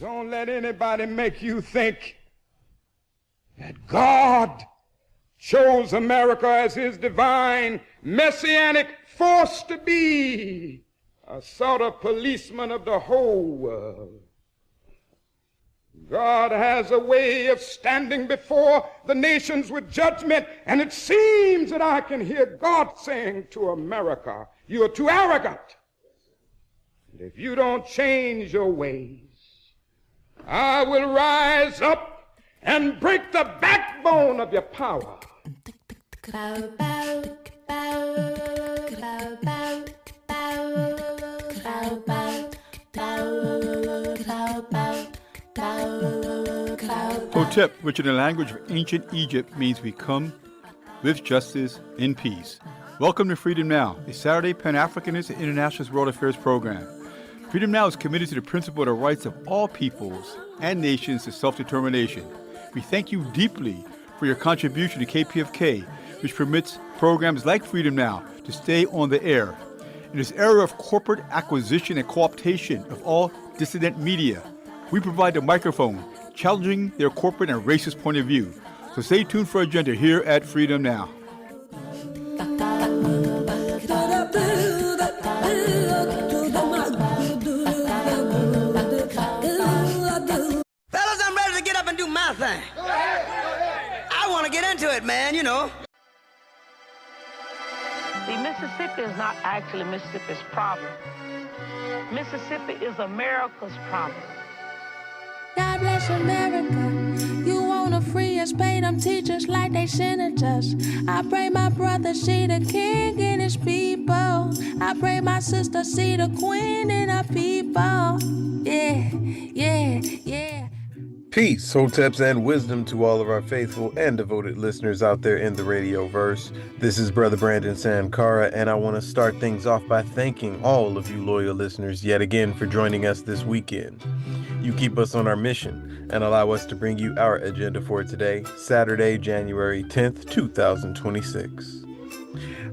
Don't let anybody make you think that God chose America as his divine messianic force to be a sort of policeman of the whole world. God has a way of standing before the nations with judgment, and it seems that I can hear God saying to America, you are too arrogant. And if you don't change your ways, I will rise up and break the backbone of your power. Hotep, which in the language of ancient Egypt means we come with justice in peace. Welcome to Freedom Now, a Saturday Pan-Africanist and Internationalist World Affairs program. Freedom Now is committed to the principle of the rights of all peoples and nations to self-determination. We thank you deeply for your contribution to KPFK, which permits programs like Freedom Now to stay on the air. In this era of corporate acquisition and co-optation of all dissident media, we provide the microphone, challenging their corporate and racist point of view. So stay tuned for Agenda here at Freedom Now. Fellas, I'm ready to get up and do my thing. I want to get into it, man, you know. See, Mississippi is not actually Mississippi's problem. Mississippi is America's problem. God bless America. You wanna free us, pay them teachers like they senators. I pray my brother see the king in his people. I pray my sister see the queen in her people. Yeah, yeah, yeah. Peace, hoteps, and wisdom to all of our faithful and devoted listeners out there in the radioverse. This is Brother Brandon Sankara, and I want to start things off by thanking all of you loyal listeners yet again for joining us this weekend. You keep us on our mission and allow us to bring you our agenda for today, Saturday, January 10th, 2026.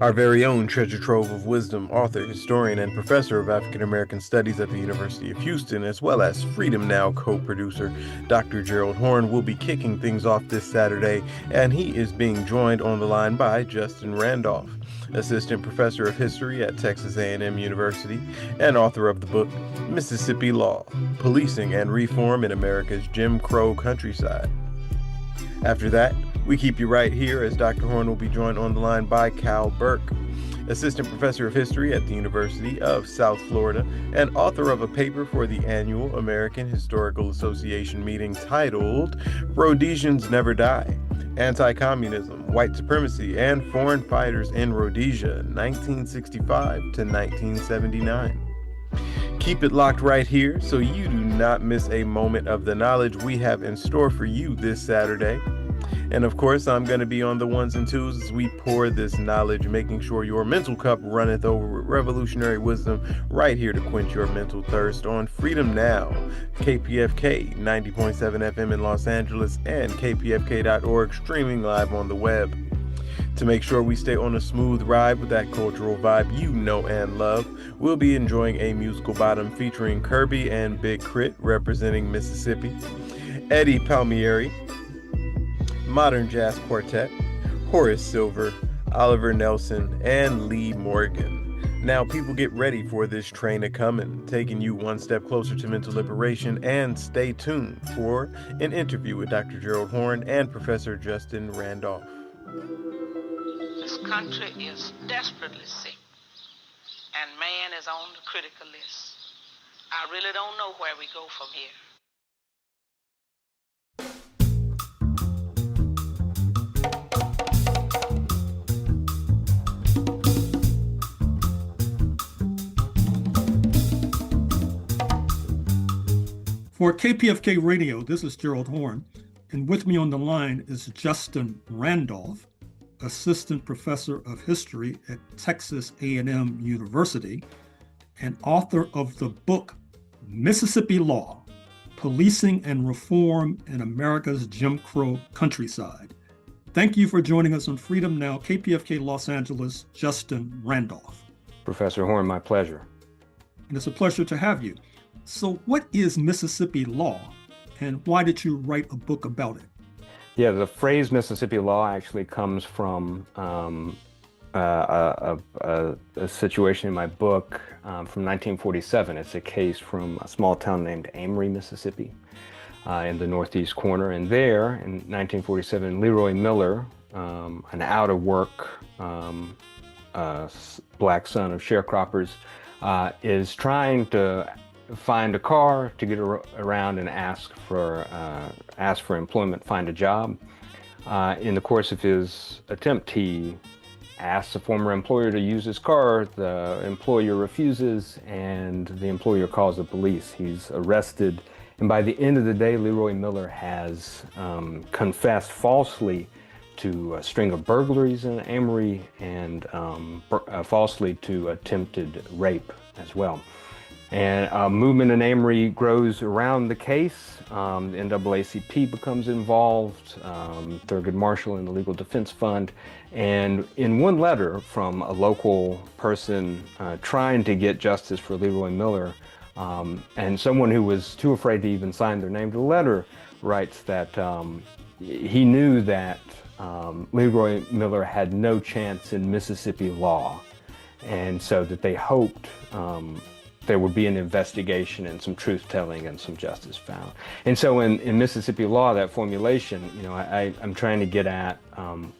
Our very own treasure trove of wisdom, author, historian, and professor of African American Studies at the University of Houston, as well as Freedom Now co-producer Dr. Gerald Horne, will be kicking things off this Saturday, and he is being joined on the line by Justin Randolph, assistant professor of history at Texas A&M University and author of the book Mississippi Law: Policing and Reform in America's Jim Crow Countryside. After that, we keep you right here as Dr. Horne will be joined on the line by Kyle Burke, assistant professor of history at the University of South Florida and author of a paper for the annual American Historical Association meeting titled Rhodesians Never Die: Anticommunism, White Supremacy, and Foreign Fighters in Rhodesia, 1965 to 1979. Keep it locked right here so you do not miss a moment of the knowledge we have in store for you this Saturday. And of course, I'm going to be on the ones and twos as we pour this knowledge, making sure your mental cup runneth over with revolutionary wisdom right here to quench your mental thirst on Freedom Now, KPFK 90.7 FM in Los Angeles and kpfk.org, streaming live on the web. To make sure we stay on a smooth ride with that cultural vibe you know and love, we'll be enjoying a musical bottom featuring Kirby and Big Crit representing Mississippi, Eddie Palmieri, Modern Jazz Quartet, Horace Silver, Oliver Nelson, and Lee Morgan. Now, people, get ready for this train a-comin', taking you one step closer to mental liberation, and stay tuned for an interview with Dr. Gerald Horne and Professor Justin Randolph. This country is desperately sick, and man is on the critical list. I really don't know where we go from here. For KPFK Radio, this is Gerald Horne, and with me on the line is Justin Randolph, Assistant Professor of History at Texas A&M University, and author of the book Mississippi Law: Policing and Reform in America's Jim Crow Countryside. Thank you for joining us on Freedom Now, KPFK Los Angeles, Justin Randolph. Professor Horne, my pleasure. And it's a pleasure to have you. So what is Mississippi law, and why did you write a book about it? Yeah, the phrase Mississippi law actually comes from a situation in my book from 1947. It's a case from a small town named Amory, Mississippi, in the northeast corner. And there, in 1947, Leroy Miller, an out-of-work black son of sharecroppers, is trying to find a car to get around and ask for employment, find a job. In the course of his attempt, he asks a former employer to use his car. The employer refuses, and the employer calls the police. He's arrested, and by the end of the day, Leroy Miller has confessed falsely to a string of burglaries in Amory and falsely to attempted rape as well. And a movement in Amory grows around the case. The NAACP becomes involved, Thurgood Marshall and the Legal Defense Fund. And in one letter from a local person trying to get justice for Leroy Miller, and someone who was too afraid to even sign their name to the letter, writes that he knew that Leroy Miller had no chance in Mississippi law, and so that they hoped there would be an investigation and some truth-telling and some justice found. And so in Mississippi law, that formulation, I'm trying to get at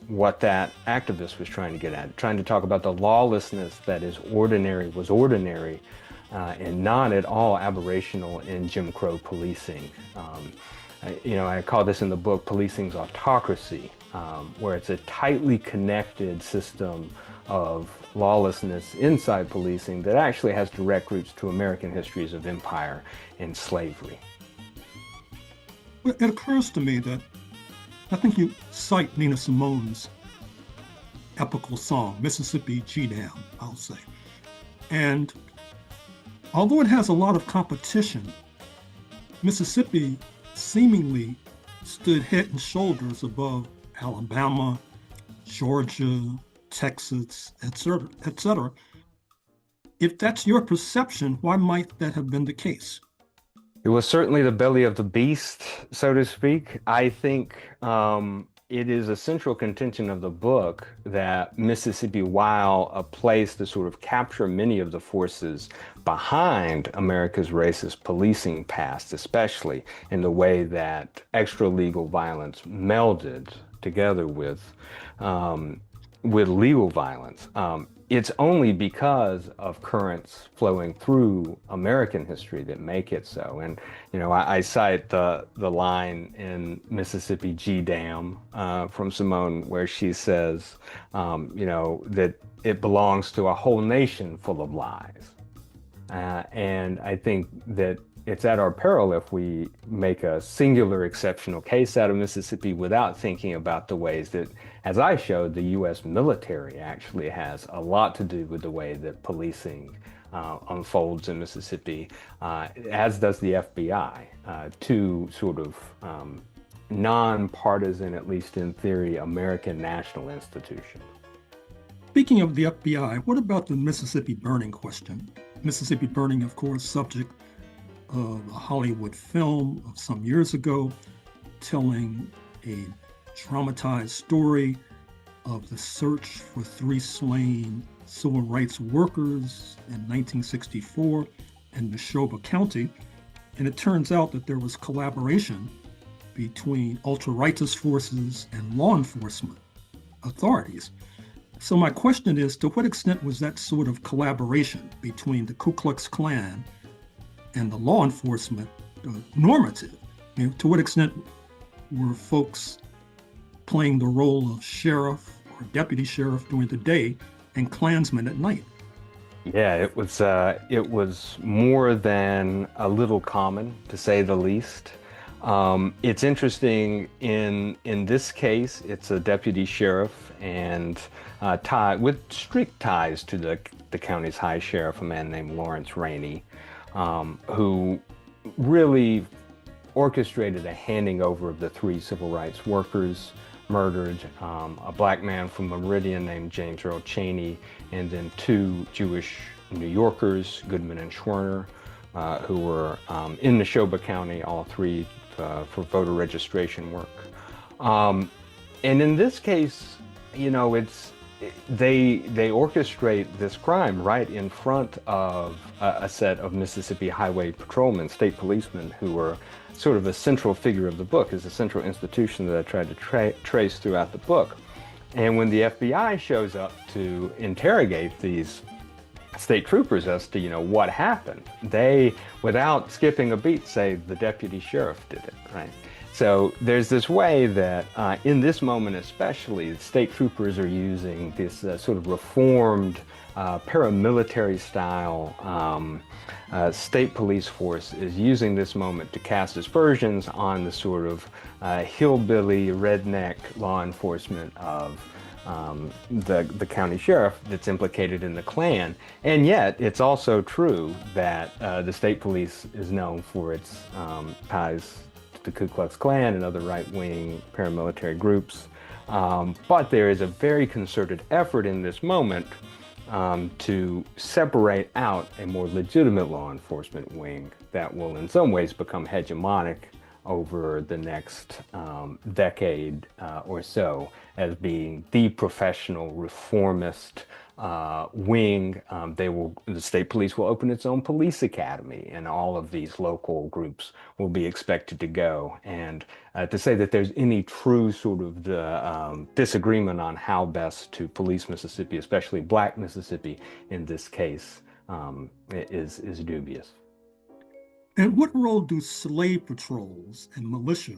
what that activist was trying to get at, trying to talk about the lawlessness that was ordinary, and not at all aberrational in Jim Crow policing. I call this in the book policing's autocracy, where it's a tightly connected system of lawlessness inside policing that actually has direct roots to American histories of empire and slavery. Well, it occurs to me that I think you cite Nina Simone's epical song, Mississippi G-Dam, I'll say. And although it has a lot of competition, Mississippi seemingly stood head and shoulders above Alabama, Georgia, Texas, etc., etc. If that's your perception, why might that have been the case? It was certainly the belly of the beast, so to speak. I think it is a central contention of the book that Mississippi, while a place to sort of capture many of the forces behind America's racist policing past, especially in the way that extra-legal violence melded together with legal violence. It's only because of currents flowing through American history that make it so. And, I cite the line in Mississippi G-Dam from Simone where she says, that it belongs to a whole nation full of lies. And I think that it's at our peril if we make a singular exceptional case out of Mississippi without thinking about the ways that, as I showed, the U.S. military actually has a lot to do with the way that policing unfolds in Mississippi, as does the FBI, two sort of non-partisan, at least in theory, American national institutions. Speaking of the FBI, what about the Mississippi burning question? Mississippi burning, of course, subject of a Hollywood film of some years ago, telling a traumatized story of the search for 3 slain civil rights workers in 1964 in Neshoba County. And it turns out that there was collaboration between ultra-righteous forces and law enforcement authorities. So my question is, to what extent was that sort of collaboration between the Ku Klux Klan and the law enforcement normative? To what extent were folks playing the role of sheriff or deputy sheriff during the day and Klansmen at night? Yeah, it was more than a little common, to say the least. It's interesting in this case, it's a deputy sheriff and with strict ties to the county's high sheriff, a man named Lawrence Rainey, who really orchestrated a handing over of the 3 civil rights workers murdered, a black man from Meridian named James Earl Chaney, and then 2 Jewish New Yorkers, Goodman and Schwerner, who were in Neshoba County, all three for voter registration work. And in this case, you know, they orchestrate this crime right in front of a set of Mississippi Highway patrolmen, state policemen, who were sort of a central figure of the book, is a central institution that I tried to trace throughout the book. And when the FBI shows up to interrogate these state troopers as to, you know, what happened, they, without skipping a beat, say the deputy sheriff did it, right? So there's this way that in this moment especially, the state troopers are using this sort of reformed paramilitary style state police force is using this moment to cast aspersions on the sort of hillbilly, redneck law enforcement of the county sheriff that's implicated in the Klan. And yet, it's also true that the state police is known for its ties to the Ku Klux Klan and other right-wing paramilitary groups. But there is a very concerted effort in this moment to separate out a more legitimate law enforcement wing that will in some ways become hegemonic over the next decade or so as being the professional reformist wing. The state police will open its own police academy, and all of these local groups will be expected to go. And to say that there's any true sort of disagreement on how best to police Mississippi, especially Black Mississippi in this case, is dubious. And what role do slave patrols and militia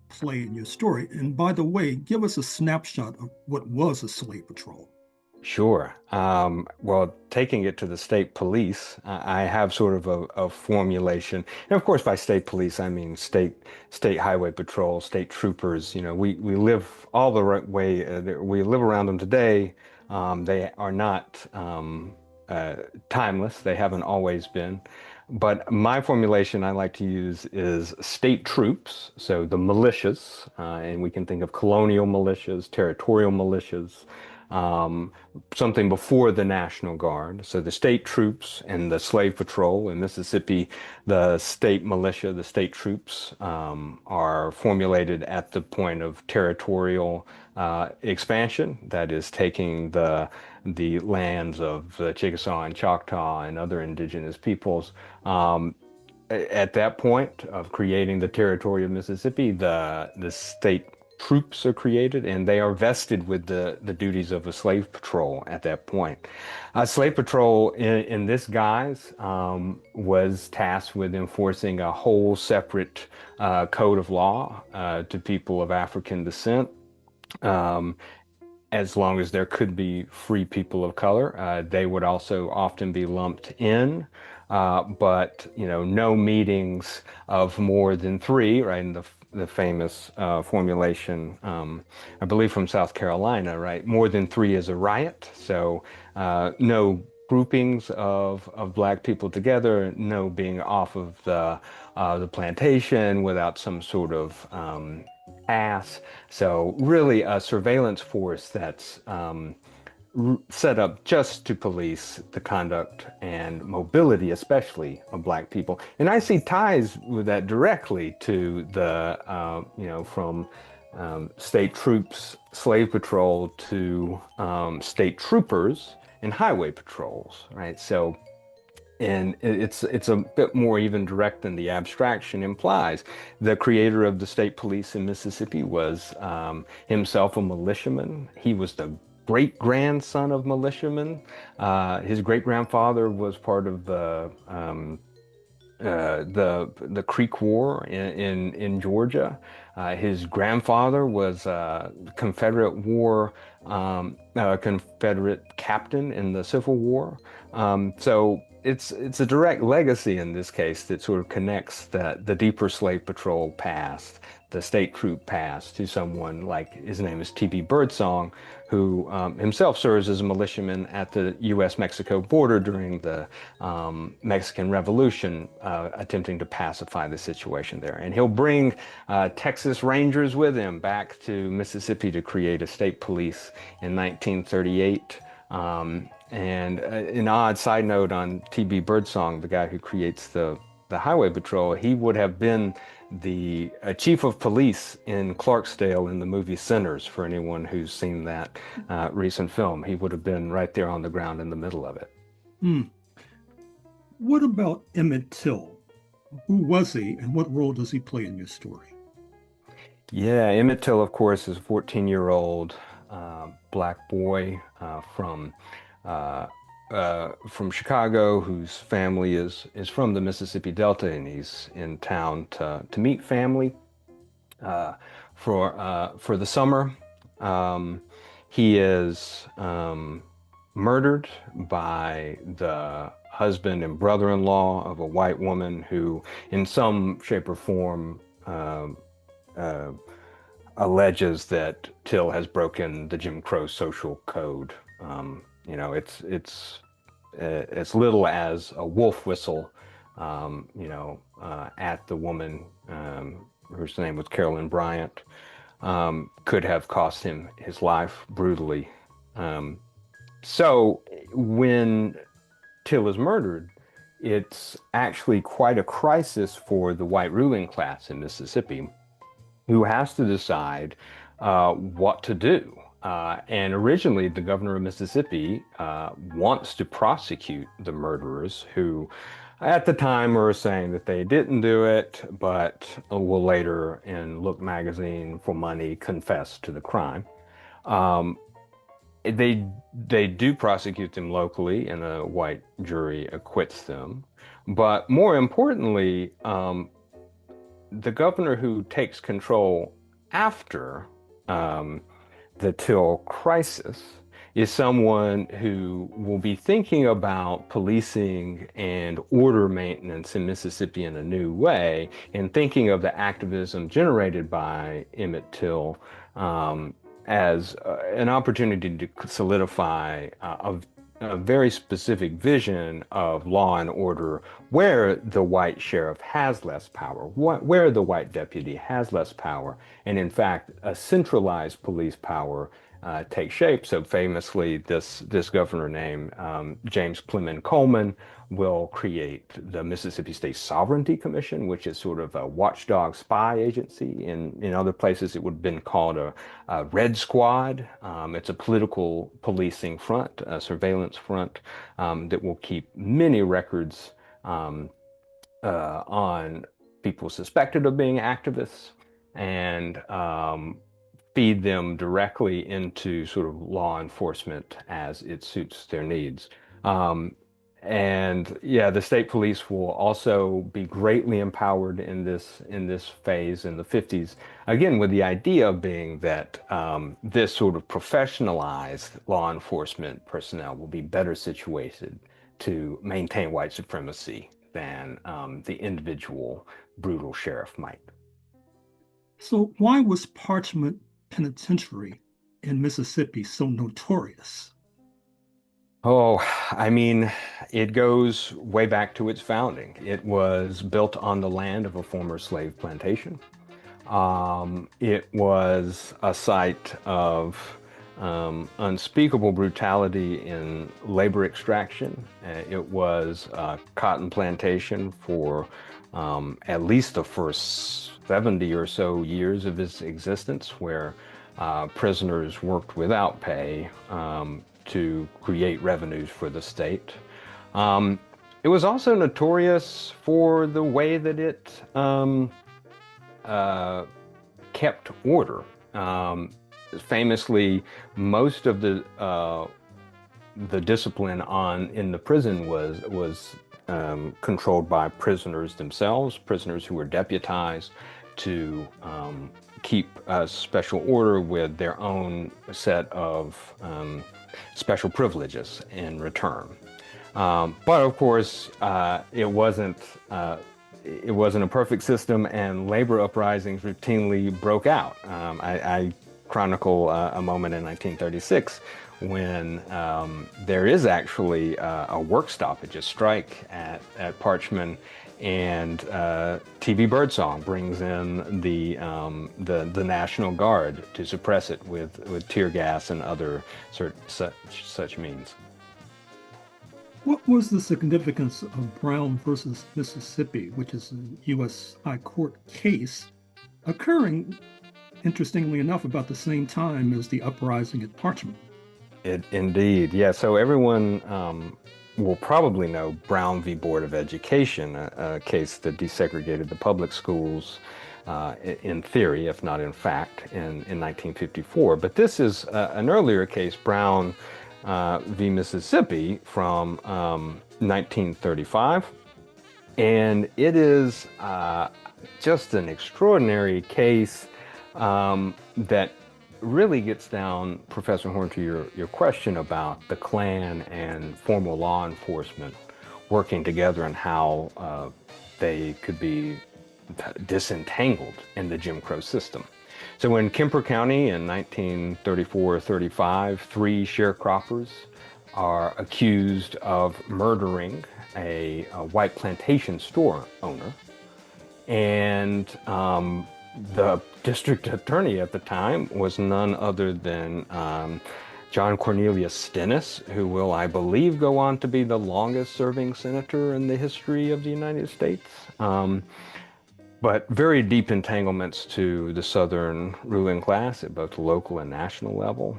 play in your story? And by the way, give us a snapshot of what was a slave patrol. Sure. Well, taking it to the state police, I have sort of a formulation. And of course, by state police, I mean state highway patrol, state troopers. You know, we live all the right way. We live around them today. They are not timeless. They haven't always been. But my formulation I like to use is state troops, so the militias, and we can think of colonial militias, territorial militias, something before the National Guard. So the state troops and the slave patrol in Mississippi, the state militia, the state troops are formulated at the point of territorial expansion, that is taking the lands of the Chickasaw and Choctaw and other indigenous peoples. At that point of creating the territory of Mississippi, the state troops are created, and they are vested with the duties of a slave patrol at that point. A slave patrol in this guise was tasked with enforcing a whole separate code of law to people of African descent. As long as there could be free people of color, they would also often be lumped in. But you know, no meetings of more than three, right? In the famous formulation, I believe from South Carolina, right? More than three is a riot. So no groupings of Black people together, no being off of the plantation without some sort of pass. So really a surveillance force that's set up just to police the conduct and mobility, especially of Black people. And I see ties with that directly to the, from state troops, slave patrol to state troopers and highway patrols, right? So, and it's a bit more even direct than the abstraction implies. The creator of the state police in Mississippi was himself a militiaman. He was the great-grandson of militiamen. His great-grandfather was part of the Creek War in Georgia. His grandfather was a Confederate War, Confederate captain in the Civil War. So it's a direct legacy in this case that sort of connects the deeper slave patrol past, the state troop past, to someone like, his name is T.B. Birdsong, who himself serves as a militiaman at the U.S.-Mexico border during the Mexican Revolution, attempting to pacify the situation there. And he'll bring Texas Rangers with him back to Mississippi to create a state police in 1938. And an odd side note on T.B. Birdsong, the guy who creates the Highway Patrol, he would have been the chief of police in Clarksdale in the movie Sinners, for anyone who's seen that recent film. He would have been right there on the ground in the middle of it. What about Emmett Till? Who was he, and what role does he play in your story? Yeah, Emmett Till, of course, is a 14-year-old black boy from Chicago, whose family is from the Mississippi Delta, and he's in town to meet family for the summer. He is murdered by the husband and brother-in-law of a white woman who, in some shape or form, alleges that Till has broken the Jim Crow social code. It's as little as a wolf whistle, at the woman, whose name was Carolyn Bryant, could have cost him his life brutally. So when Till is murdered, it's actually quite a crisis for the white ruling class in Mississippi, who has to decide what to do. And originally, the governor of Mississippi wants to prosecute the murderers, who at the time were saying that they didn't do it, but will later, in Look magazine for money, confess to the crime. They do prosecute them locally, and a white jury acquits them. But more importantly, the governor who takes control after the Till crisis is someone who will be thinking about policing and order maintenance in Mississippi in a new way, and thinking of the activism generated by Emmett Till as an opportunity to solidify a very specific vision of law and order, where the white sheriff has less power, where the white deputy has less power, and in fact, a centralized police power takes shape. So famously, this governor named James Clement Coleman will create the Mississippi State Sovereignty Commission, which is sort of a watchdog spy agency. In other places, it would have been called a Red Squad. It's a political policing front, a surveillance front that will keep many records on people suspected of being activists, and feed them directly into sort of law enforcement as it suits their needs. And yeah, the state police will also be greatly empowered in this phase in the 50s, again, with the idea being that this sort of professionalized law enforcement personnel will be better situated to maintain white supremacy than the individual brutal sheriff might. So why was Parchment Penitentiary in Mississippi so notorious? Oh, I mean, it goes way back to its founding. It was built on the land of a former slave plantation. It was a site of unspeakable brutality in labor extraction. It was a cotton plantation for at least the first 70 or so years of its existence, where prisoners worked without pay to create revenues for the state. It was also notorious for the way that it kept order. Famously, most of the discipline in the prison was controlled by prisoners themselves, prisoners who were deputized to keep a special order with their own set of special privileges in return. But of course, it wasn't a perfect system, and labor uprisings routinely broke out. I chronicle a moment in 1936 when there is actually a work stoppage, a strike at Parchman, and T.B. Birdsong brings in the National Guard to suppress it with tear gas and other such means. What was the significance of Brown versus Mississippi, which is a U.S. High Court case occurring, interestingly enough, about the same time as the uprising at Parchment? Indeed, yeah. So everyone will probably know Brown v. Board of Education, a case that desegregated the public schools in theory, if not in fact, in 1954. But this is an earlier case, Brown v. Mississippi from 1935. And it is just an extraordinary case that really gets down, Professor Horne, to your question about the Klan and formal law enforcement working together and how they could be disentangled in the Jim Crow system. So in Kemper County in 1934-35, 3 sharecroppers are accused of murdering a white plantation store owner. And the district attorney at the time was none other than John Cornelius Stennis, who will, I believe, go on to be the longest serving senator in the history of the United States. But very deep entanglements to the Southern ruling class at both the local and national level.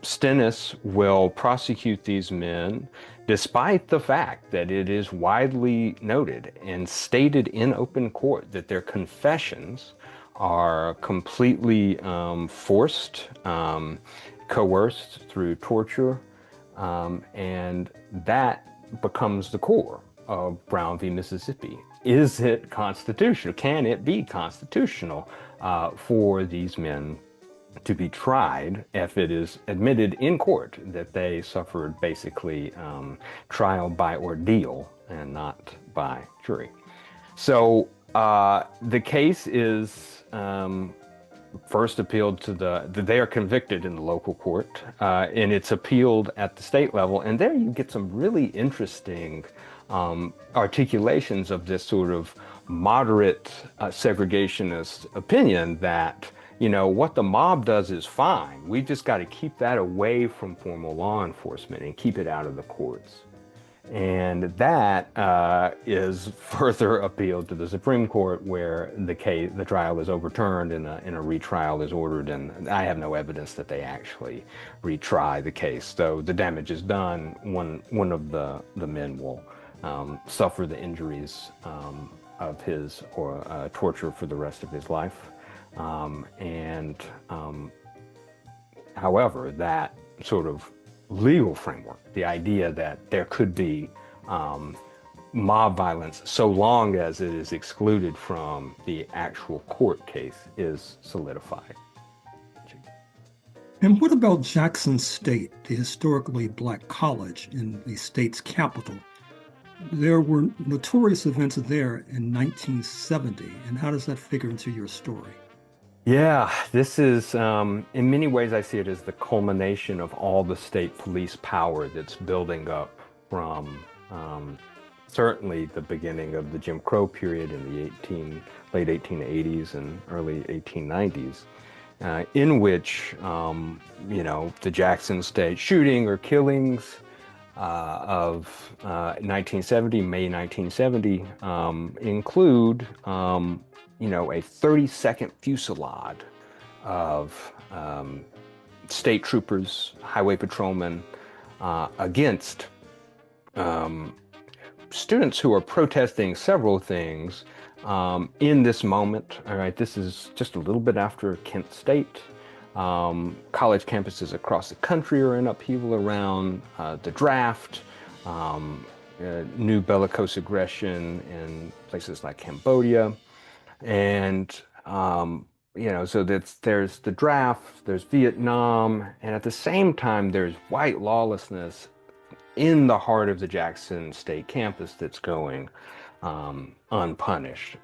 Stennis will prosecute these men despite the fact that it is widely noted and stated in open court that their confessions are completely forced, coerced through torture, and that becomes the core of Brown v. Mississippi. Is it constitutional? Can it be constitutional for these men to be tried if it is admitted in court that they suffered basically trial by ordeal and not by jury? So the case is first appealed to they are convicted in the local court, and it's appealed at the state level. And there you get some really interesting articulations of this sort of moderate segregationist opinion that, you know, what the mob does is fine. We've just got to keep that away from formal law enforcement and keep it out of the courts. And that is further appealed to the Supreme Court, where the trial is overturned and a retrial is ordered. And I have no evidence that they actually retry the case. Though the damage is done, one of the men will suffer the injuries of his torture for the rest of his life. However, that sort of legal framework, the idea that there could be mob violence so long as it is excluded from the actual court case, is solidified. And what about Jackson State, the historically black college in the state's capital? There were notorious events there in 1970, and how does that figure into your story? Yeah, this is, in many ways, I see it as the culmination of all the state police power that's building up from certainly the beginning of the Jim Crow period in the late 1880s and early 1890s, in which, the Jackson State shooting or killings of 1970, May 1970, include a 30-second fusillade of state troopers, highway patrolmen, against students who are protesting several things in this moment. All right, this is just a little bit after Kent State. College campuses across the country are in upheaval around the draft, new bellicose aggression in places like Cambodia. And, so there's the draft, there's Vietnam, and at the same time, there's white lawlessness in the heart of the Jackson State campus that's going unpunished.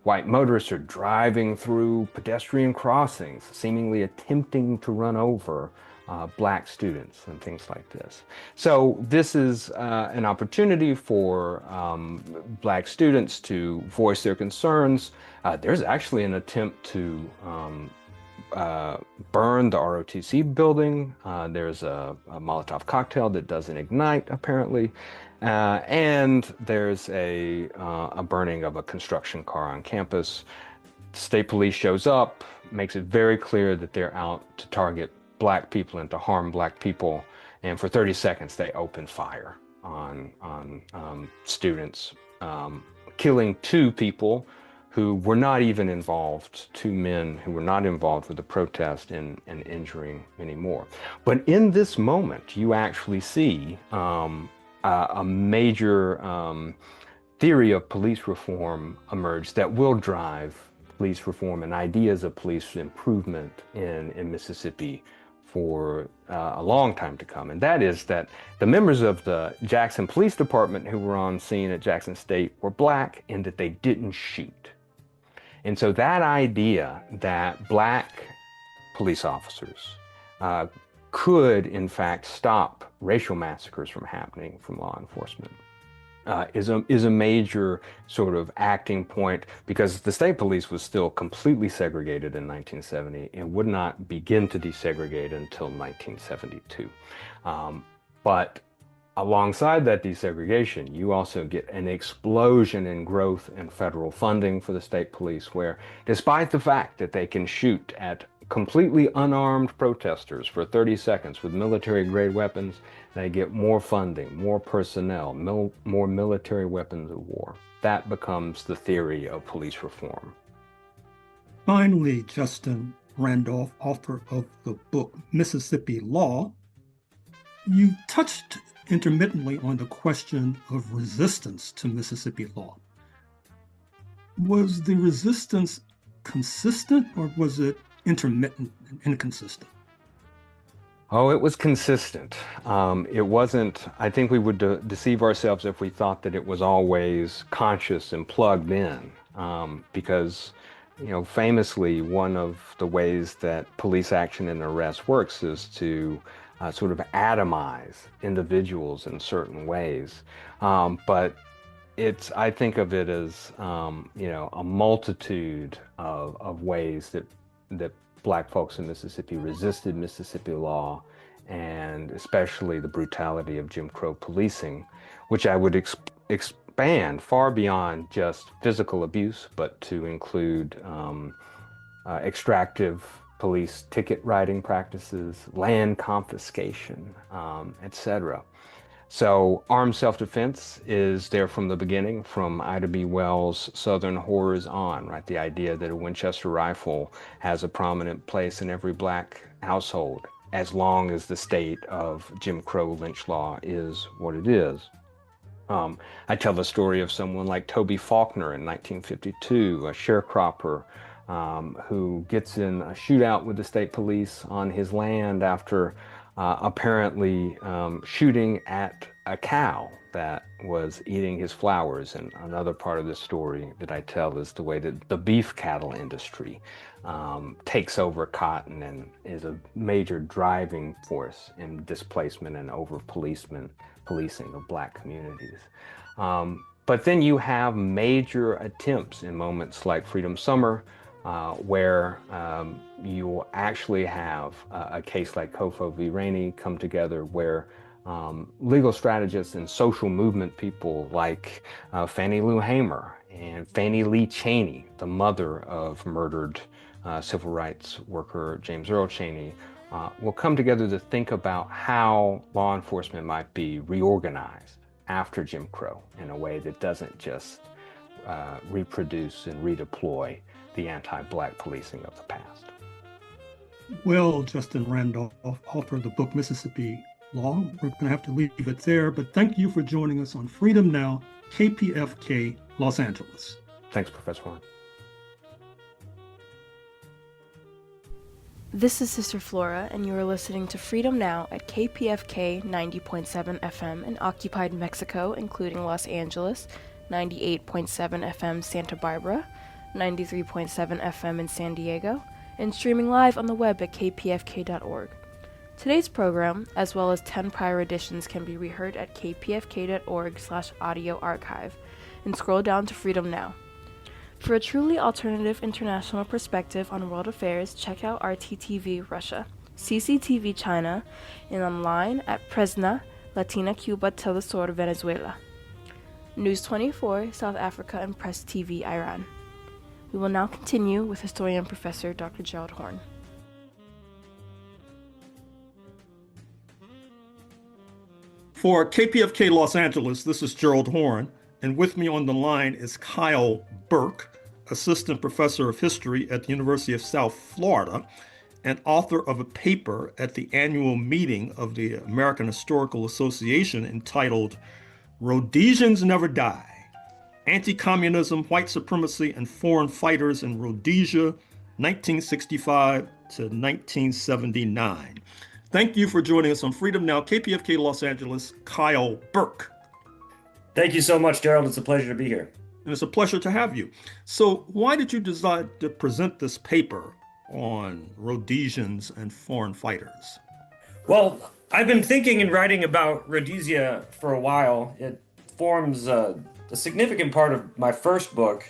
White motorists are driving through pedestrian crossings, seemingly attempting to run over black students and things like this. So this is an opportunity for black students to voice their concerns. There's actually an attempt to burn the ROTC building. There's a Molotov cocktail that doesn't ignite, apparently. And there's a burning of a construction car on campus. State police shows up, makes it very clear that they're out to target black people and to harm black people. And for 30 seconds, they open fire on students, killing 2 people who were not even involved, 2 men who were not involved with the protest, and injuring many more. But in this moment, you actually see a major theory of police reform emerge that will drive police reform and ideas of police improvement in Mississippi for a long time to come. And that is that the members of the Jackson Police Department who were on scene at Jackson State were black and that they didn't shoot. And so that idea that black police officers could, in fact, stop racial massacres from happening from law enforcement is a major sort of acting point, because the state police was still completely segregated in 1970 and would not begin to desegregate until 1972. But alongside that desegregation, you also get an explosion in growth in federal funding for the state police, where despite the fact that they can shoot at completely unarmed protesters for 30 seconds with military-grade weapons, they get more funding, more personnel, more military weapons of war. That becomes the theory of police reform. Finally, Justin Randolph, author of the book Mississippi Law, you touched intermittently on the question of resistance to Mississippi law. Was the resistance consistent, or was it intermittent and inconsistent? Oh, it was consistent. It wasn't, I think we would deceive ourselves if we thought that it was always conscious and plugged in, because, you know, famously, one of the ways that police action and arrest works is to sort of atomize individuals in certain ways. But I think of it as, you know, a multitude of ways that black folks in Mississippi resisted Mississippi law, and especially the brutality of Jim Crow policing, which I would expand far beyond just physical abuse, but to include extractive police ticket writing practices, land confiscation, etc. So armed self-defense is there from the beginning, from Ida B. Wells' Southern Horrors on, right? The idea that a Winchester rifle has a prominent place in every black household, as long as the state of Jim Crow lynch law is what it is. I tell the story of someone like Toby Faulkner in 1952, a sharecropper who gets in a shootout with the state police on his land after apparently shooting at a cow that was eating his flowers. And another part of the story that I tell is the way that the beef cattle industry takes over cotton and is a major driving force in displacement and over-policing of black communities. But then you have major attempts in moments like Freedom Summer, where you will actually have a case like Kofo v. Rainey come together, where legal strategists and social movement people like Fannie Lou Hamer and Fannie Lee Cheney, the mother of murdered civil rights worker James Earl Cheney, will come together to think about how law enforcement might be reorganized after Jim Crow in a way that doesn't just reproduce and redeploy the anti-black policing of the past. Well, Justin Randolph, author of the book Mississippi Law, we're going to have to leave it there, but thank you for joining us on Freedom Now, KPFK, Los Angeles. Thanks, Professor Horne. This is Sister Flora, and you are listening to Freedom Now at KPFK 90.7 FM in occupied Mexico, including Los Angeles, 98.7 FM Santa Barbara, 93.7 FM in San Diego, and streaming live on the web at kpfk.org. Today's program, as well as 10 prior editions, can be reheard at kpfk.org/audio archive, and scroll down to Freedom Now. For a truly alternative international perspective on world affairs, check out RTTV Russia, CCTV China, and online at Presna, Latina Cuba Telesur Venezuela, News 24 South Africa, and Press TV Iran. We will now continue with historian Professor Dr. Gerald Horne. For KPFK Los Angeles, this is Gerald Horne, and with me on the line is Kyle Burke, Assistant Professor of History at the University of South Florida, and author of a paper at the annual meeting of the American Historical Association entitled Rhodesians Never Die, Anticommunism, White Supremacy, and Foreign Fighters in Rhodesia, 1965 to 1979. Thank you for joining us on Freedom Now, KPFK Los Angeles, Kyle Burke. Thank you so much, Gerald. It's a pleasure to be here. And it's a pleasure to have you. So why did you decide to present this paper on Rhodesians and foreign fighters? Well, I've been thinking and writing about Rhodesia for a while. It forms a significant part of my first book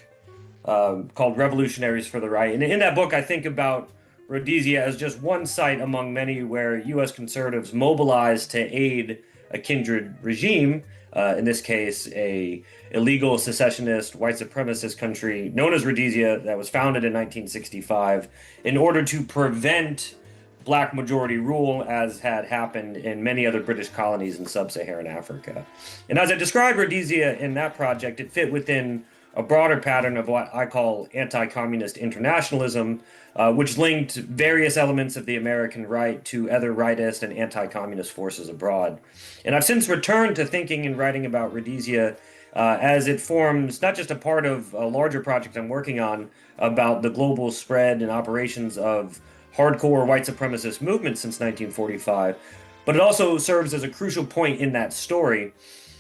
called Revolutionaries for the Right. And in that book, I think about Rhodesia as just one site among many where U.S. conservatives mobilized to aid a kindred regime, in this case, a illegal secessionist, white supremacist country known as Rhodesia that was founded in 1965 in order to prevent black majority rule, as had happened in many other British colonies in sub-Saharan Africa. And as I described Rhodesia in that project, it fit within a broader pattern of what I call anti-communist internationalism, which linked various elements of the American right to other rightist and anti-communist forces abroad. And I've since returned to thinking and writing about Rhodesia as it forms not just a part of a larger project I'm working on about the global spread and operations of hardcore white supremacist movements since 1945, but it also serves as a crucial point in that story.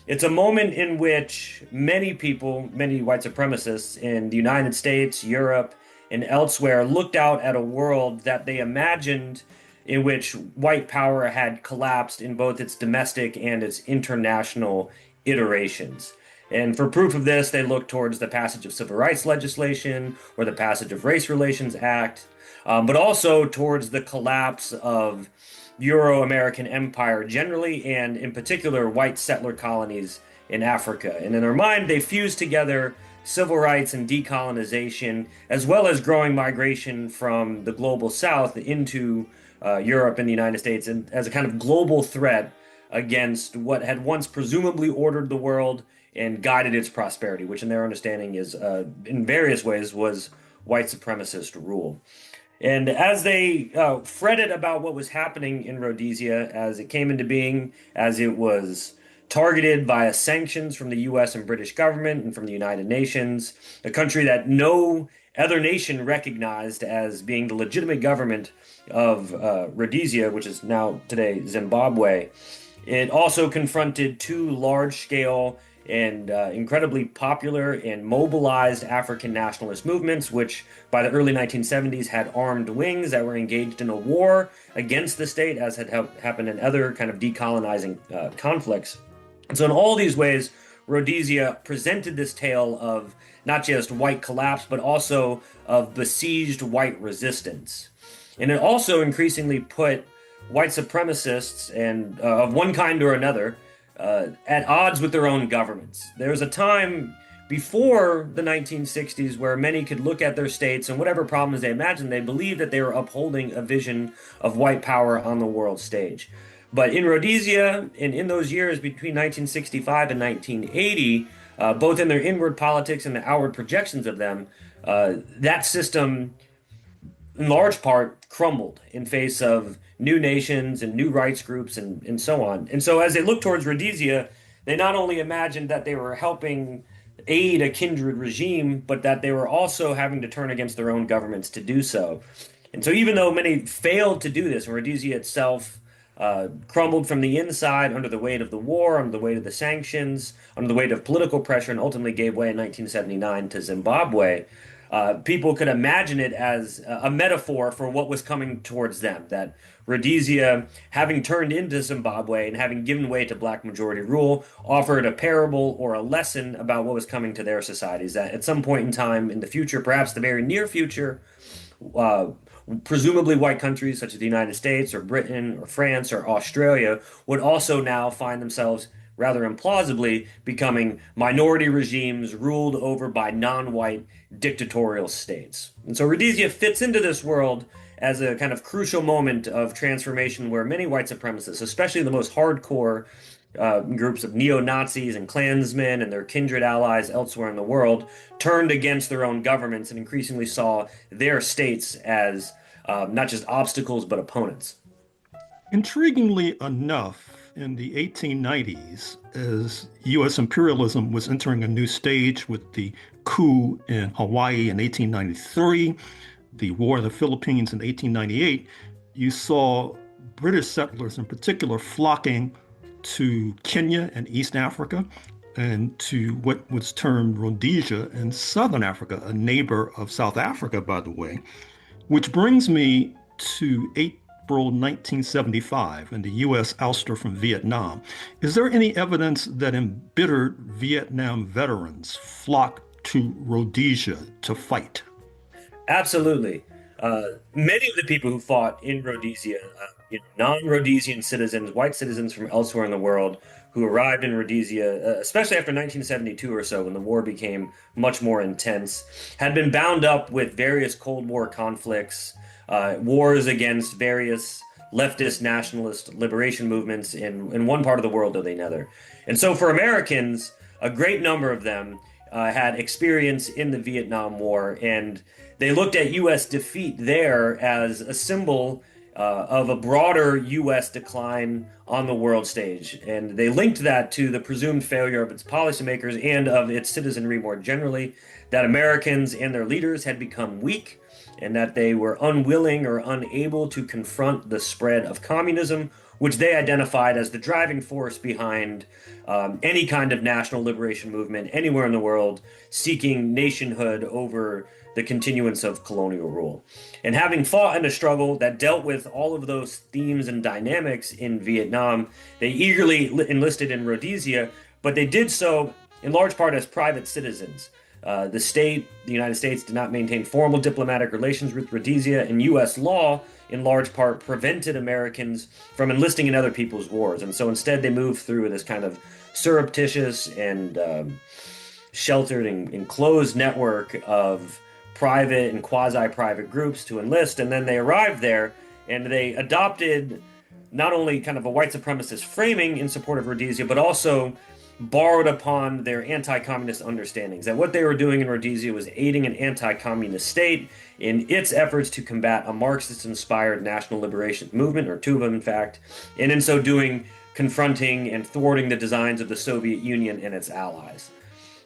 It's a moment in which many people, many white supremacists in the United States, Europe, and elsewhere looked out at a world that they imagined in which white power had collapsed in both its domestic and its international iterations. And for proof of this, they looked towards the passage of civil rights legislation or the passage of Race Relations Act, but also towards the collapse of Euro-American empire generally, and in particular, white settler colonies in Africa. And in their mind, they fused together civil rights and decolonization, as well as growing migration from the global south into Europe and the United States, and as a kind of global threat against what had once presumably ordered the world and guided its prosperity, which in their understanding is, in various ways, was white supremacist rule. And as they fretted about what was happening in Rhodesia as it came into being, as it was targeted via sanctions from the U.S. and British government and from the United Nations, a country that no other nation recognized as being the legitimate government of Rhodesia, which is now today Zimbabwe, it also confronted two large-scale and incredibly popular and mobilized African nationalist movements, which by the early 1970s had armed wings that were engaged in a war against the state, as had happened in other kind of decolonizing conflicts. And so in all these ways, Rhodesia presented this tale of not just white collapse, but also of besieged white resistance. And it also increasingly put white supremacists and of one kind or another at odds with their own governments. There was a time before the 1960s where many could look at their states and whatever problems they imagined, they believed that they were upholding a vision of white power on the world stage. But in Rhodesia, and in those years between 1965 and 1980, both in their inward politics and the outward projections of them, that system, in large part, crumbled in face of new nations and new rights groups and so on. And so as they looked towards Rhodesia, they not only imagined that they were helping aid a kindred regime, but that they were also having to turn against their own governments to do so. And so even though many failed to do this, and Rhodesia itself crumbled from the inside under the weight of the war, under the weight of the sanctions, under the weight of political pressure, and ultimately gave way in 1979 to Zimbabwe, people could imagine it as a metaphor for what was coming towards them, that Rhodesia, having turned into Zimbabwe and having given way to black majority rule, offered a parable or a lesson about what was coming to their societies, that at some point in time in the future, perhaps the very near future, presumably white countries such as the United States or Britain or France or Australia would also now find themselves, rather implausibly, becoming minority regimes ruled over by non-white dictatorial states. And so Rhodesia fits into this world as a kind of crucial moment of transformation where many white supremacists, especially the most hardcore groups of neo-Nazis and Klansmen and their kindred allies elsewhere in the world, turned against their own governments and increasingly saw their states as not just obstacles but opponents. Intriguingly enough, in the 1890s, as U.S. imperialism was entering a new stage with the coup in Hawaii in 1893, the War of the Philippines in 1898, you saw British settlers in particular flocking to Kenya and East Africa and to what was termed Rhodesia in Southern Africa, a neighbor of South Africa, by the way, which brings me to April 1975 and the U.S. ouster from Vietnam. Is there any evidence that embittered Vietnam veterans flocked to Rhodesia to fight? Absolutely. Many of the people who fought in Rhodesia, non-Rhodesian citizens, white citizens from elsewhere in the world who arrived in Rhodesia, especially after 1972 or so, when the war became much more intense, had been bound up with various Cold War conflicts, wars against various leftist nationalist liberation movements in one part of the world or the other. And so for Americans, a great number of them had experience in the Vietnam War, and they looked at U.S. defeat there as a symbol of a broader U.S. decline on the world stage. And they linked that to the presumed failure of its policymakers and of its citizenry more generally, that Americans and their leaders had become weak and that they were unwilling or unable to confront the spread of communism, which they identified as the driving force behind any kind of national liberation movement anywhere in the world seeking nationhood over the continuance of colonial rule. And having fought in a struggle that dealt with all of those themes and dynamics in Vietnam, they eagerly enlisted in Rhodesia, but they did so in large part as private citizens. The United States, did not maintain formal diplomatic relations with Rhodesia, and U.S. law, in large part, prevented Americans from enlisting in other people's wars. And so instead they moved through this kind of surreptitious and sheltered and enclosed network of private and quasi-private groups to enlist, and then they arrived there and they adopted not only kind of a white supremacist framing in support of Rhodesia, but also borrowed upon their anti-communist understandings, that what they were doing in Rhodesia was aiding an anti-communist state in its efforts to combat a Marxist-inspired national liberation movement, or two of them in fact, and in so doing confronting and thwarting the designs of the Soviet Union and its allies.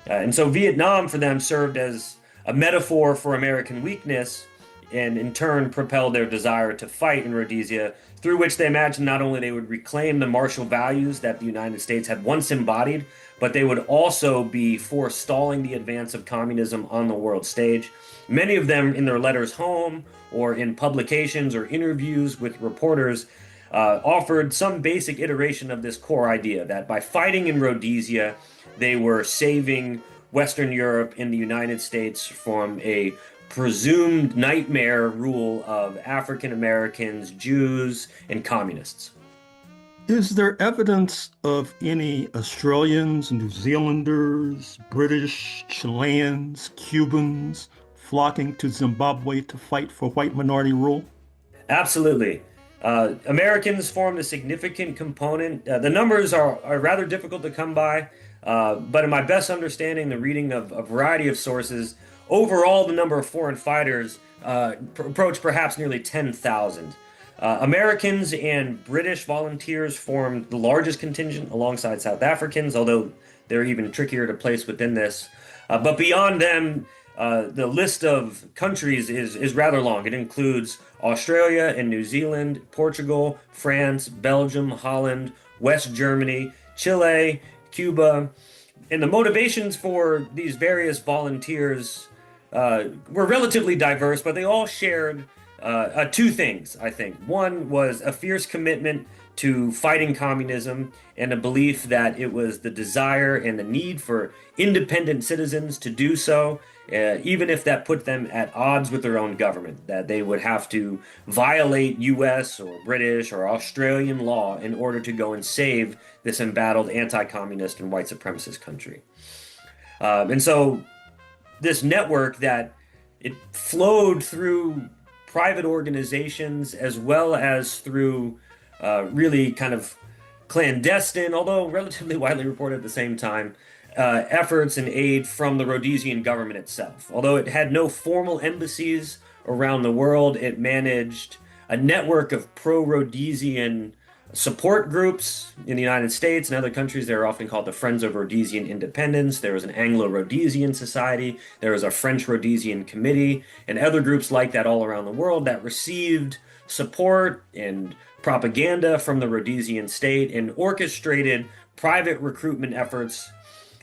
And so Vietnam for them served as a metaphor for American weakness, and in turn propelled their desire to fight in Rhodesia, through which they imagined not only they would reclaim the martial values that the United States had once embodied, but they would also be forestalling the advance of communism on the world stage. Many of them in their letters home or in publications or interviews with reporters offered some basic iteration of this core idea that by fighting in Rhodesia, they were saving Western Europe and the United States from a presumed nightmare rule of African Americans, Jews, and communists. Is there evidence of any Australians, New Zealanders, British, Chileans, Cubans flocking to Zimbabwe to fight for white minority rule? Absolutely. Americans formed a significant component. The numbers are rather difficult to come by, but in my best understanding, the reading of a variety of sources, overall the number of foreign fighters approached perhaps nearly 10,000. Americans and British volunteers formed the largest contingent alongside South Africans, although they're even trickier to place within this. But beyond them, the list of countries is rather long. It includes Australia and New Zealand, Portugal, France, Belgium, Holland, West Germany, Chile, Cuba. And the motivations for these various volunteers were relatively diverse, but they all shared two things, I think. One was a fierce commitment to fighting communism and a belief that it was the desire and the need for independent citizens to do so, even if that put them at odds with their own government, that they would have to violate US or British or Australian law in order to go and save this embattled anti-communist and white supremacist country. And so this network that it flowed through private organizations as well as through really kind of clandestine, although relatively widely reported at the same time, efforts and aid from the Rhodesian government itself. Although it had no formal embassies around the world, it managed a network of pro-Rhodesian support groups in the United States and other countries. They're often called the Friends of Rhodesian Independence. There was an Anglo-Rhodesian Society. There was a French Rhodesian Committee, and other groups like that all around the world that received support and propaganda from the Rhodesian state and orchestrated private recruitment efforts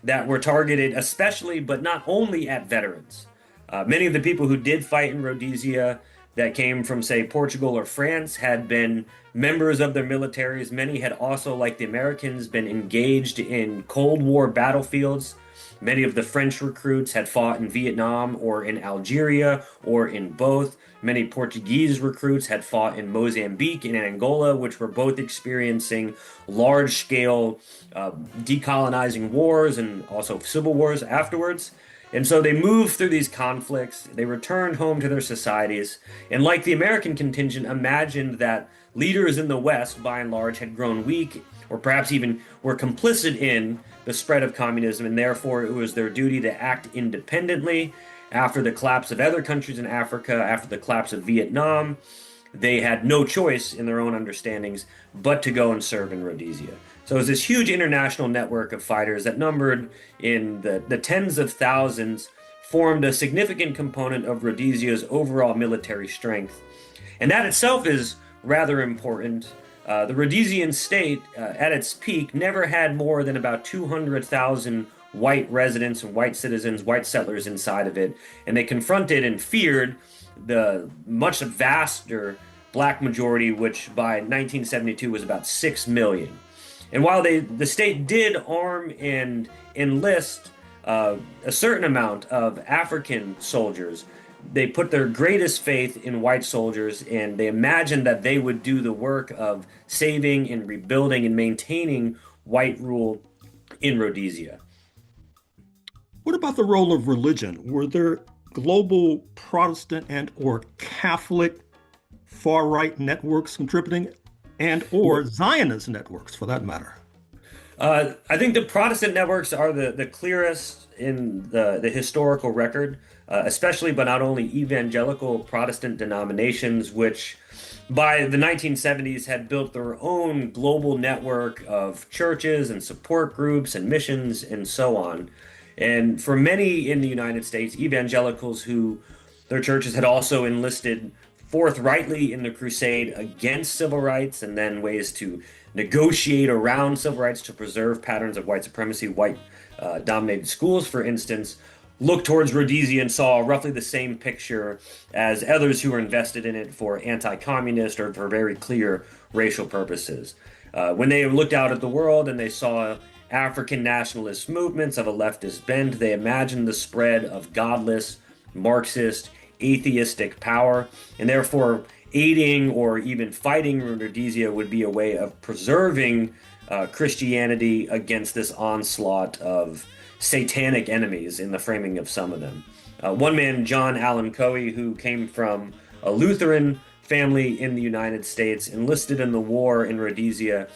that were targeted especially, but not only, at veterans. Many of the people who did fight in Rhodesia that came from, say, Portugal or France had been members of their militaries. Many had also, like the Americans, been engaged in Cold War battlefields. Many of the French recruits had fought in Vietnam or in Algeria or in both. Many Portuguese recruits had fought in Mozambique and Angola, which were both experiencing large-scale decolonizing wars and also civil wars afterwards. And so they moved through these conflicts, they returned home to their societies, and like the American contingent, imagined that leaders in the West, by and large, had grown weak, or perhaps even were complicit in the spread of communism, and therefore it was their duty to act independently. After the collapse of other countries in Africa, after the collapse of Vietnam, they had no choice in their own understandings but to go and serve in Rhodesia. So it was this huge international network of fighters that numbered in the tens of thousands, formed a significant component of Rhodesia's overall military strength. And that itself is rather important. The Rhodesian state, at its peak, never had more than about 200,000 white residents and white citizens, white settlers inside of it. And they confronted and feared the much vaster black majority, which by 1972 was about 6 million. And while the state did arm and enlist a certain amount of African soldiers, they put their greatest faith in white soldiers, and they imagined that they would do the work of saving and rebuilding and maintaining white rule in Rhodesia. What about the role of religion? Were there global Protestant and or Catholic far-right networks contributing, and or Zionist networks for that matter? I think the Protestant networks are the clearest in the historical record, especially but not only evangelical Protestant denominations, which by the 1970s had built their own global network of churches and support groups and missions and so on. And for many in the United States, evangelicals who their churches had also enlisted forthrightly in the crusade against civil rights and then ways to negotiate around civil rights to preserve patterns of white supremacy, white dominated schools, for instance, looked towards Rhodesia and saw roughly the same picture as others who were invested in it for anti-communist or for very clear racial purposes. When they looked out at the world and they saw African nationalist movements of a leftist bent, they imagined the spread of godless, Marxist, atheistic power, and therefore aiding or even fighting Rhodesia would be a way of preserving Christianity against this onslaught of satanic enemies in the framing of some of them. One man, John Allen Coe, who came from a Lutheran family in the United States, enlisted in the war in Rhodesia,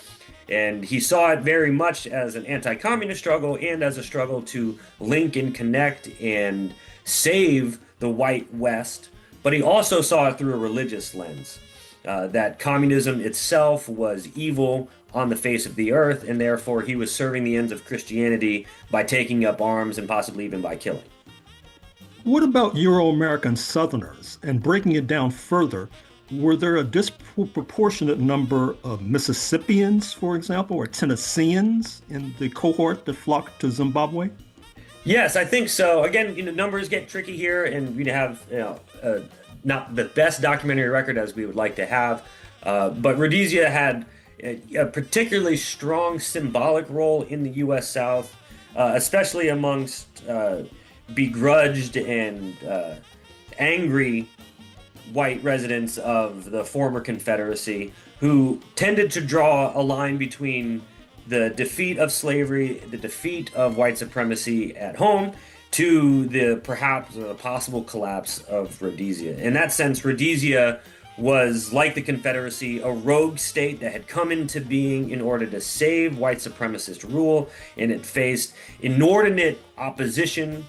and he saw it very much as an anti-communist struggle and as a struggle to link and connect and save the white West, but he also saw it through a religious lens, that communism itself was evil on the face of the earth, and therefore he was serving the ends of Christianity by taking up arms and possibly even by killing. What about Euro-American Southerners? And breaking it down further, were there a disproportionate number of Mississippians, for example, or Tennesseans in the cohort that flocked to Zimbabwe? Yes, I think so. Again, numbers get tricky here, and we have not the best documentary record as we would like to have, but Rhodesia had a particularly strong symbolic role in the U.S. South, especially amongst begrudged and angry white residents of the former Confederacy, who tended to draw a line between the defeat of slavery, the defeat of white supremacy at home, to the possible collapse of Rhodesia. In that sense, Rhodesia was, like the Confederacy, a rogue state that had come into being in order to save white supremacist rule, and it faced inordinate opposition,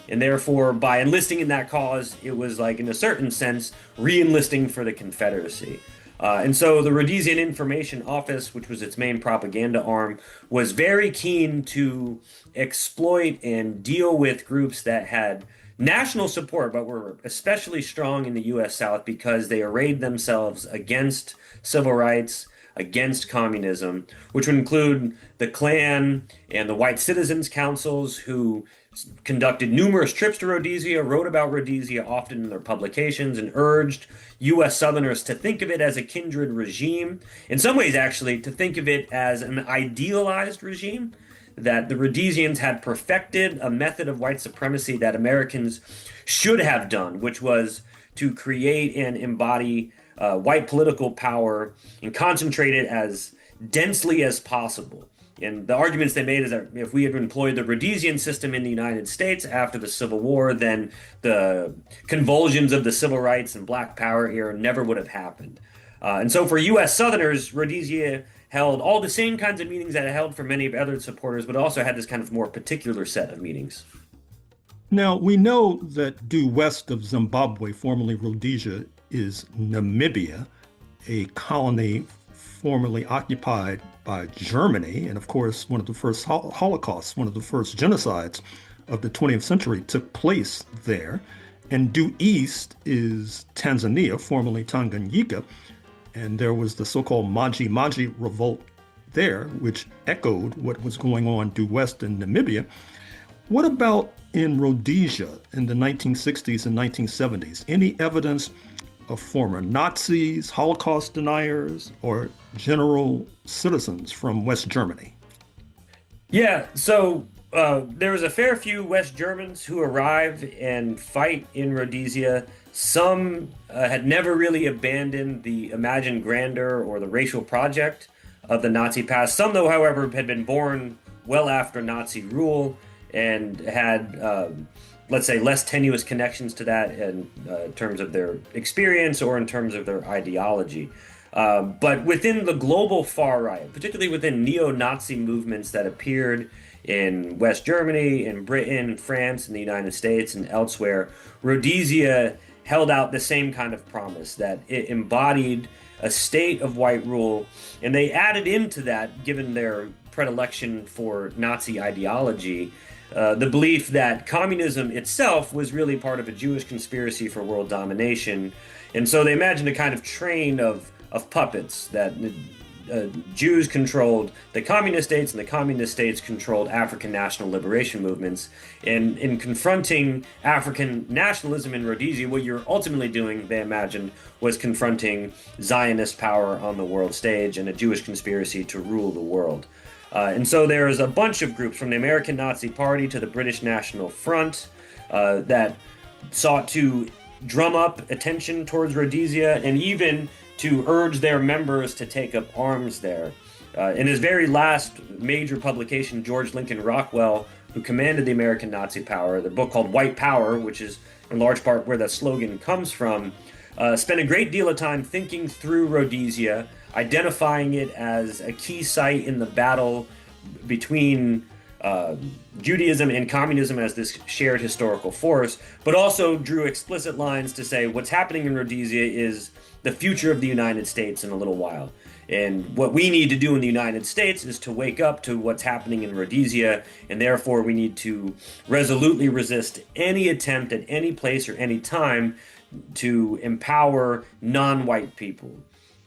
and therefore, by enlisting in that cause, it was like, in a certain sense, re-enlisting for the Confederacy. And so the Rhodesian Information Office, which was its main propaganda arm, was very keen to exploit and deal with groups that had national support, but were especially strong in the U.S. South because they arrayed themselves against civil rights, against communism, which would include the Klan and the White Citizens Councils, who conducted numerous trips to Rhodesia, wrote about Rhodesia often in their publications, and urged U.S. Southerners to think of it as a kindred regime. In some ways, actually, to think of it as an idealized regime, that the Rhodesians had perfected a method of white supremacy that Americans should have done, which was to create and embody white political power and concentrate it as densely as possible. And the arguments they made is that if we had employed the Rhodesian system in the United States after the Civil War, then the convulsions of the civil rights and Black Power era never would have happened. And so for U.S. Southerners, Rhodesia held all the same kinds of meanings that it held for many of other supporters, but also had this kind of more particular set of meanings. Now, we know that due west of Zimbabwe, formerly Rhodesia, is Namibia, a colony formerly occupied by Germany. And of course, one of the first Holocausts, one of the first genocides of the 20th century took place there. And due east is Tanzania, formerly Tanganyika. And there was the so-called Maji Maji revolt there, which echoed what was going on due west in Namibia. What about in Rhodesia in the 1960s and 1970s? Any evidence of former Nazis, Holocaust deniers, or general citizens from West Germany? Yeah, so there was a fair few West Germans who arrived and fight in Rhodesia. Some had never really abandoned the imagined grandeur or the racial project of the Nazi past. Some, though, however, had been born well after Nazi rule and had let's say, less tenuous connections to that in terms of their experience or in terms of their ideology. But within the global far right, particularly within neo-Nazi movements that appeared in West Germany, in Britain, France, in the United States, and elsewhere, Rhodesia held out the same kind of promise, that it embodied a state of white rule, and they added into that, given their predilection for Nazi ideology, the belief that communism itself was really part of a Jewish conspiracy for world domination. And so they imagined a kind of train of puppets, that Jews controlled the communist states and the communist states controlled African national liberation movements. And in confronting African nationalism in Rhodesia, what you're ultimately doing, they imagined, was confronting Zionist power on the world stage and a Jewish conspiracy to rule the world. And so there's a bunch of groups, from the American Nazi Party to the British National Front, that sought to drum up attention towards Rhodesia and even to urge their members to take up arms there. In his very last major publication, George Lincoln Rockwell, who commanded the American Nazi power, the book called White Power, which is in large part where that slogan comes from, spent a great deal of time thinking through Rhodesia, identifying it as a key site in the battle between Judaism and communism as this shared historical force, but also drew explicit lines to say what's happening in Rhodesia is the future of the United States in a little while. And what we need to do in the United States is to wake up to what's happening in Rhodesia, and therefore we need to resolutely resist any attempt at any place or any time to empower non-white people.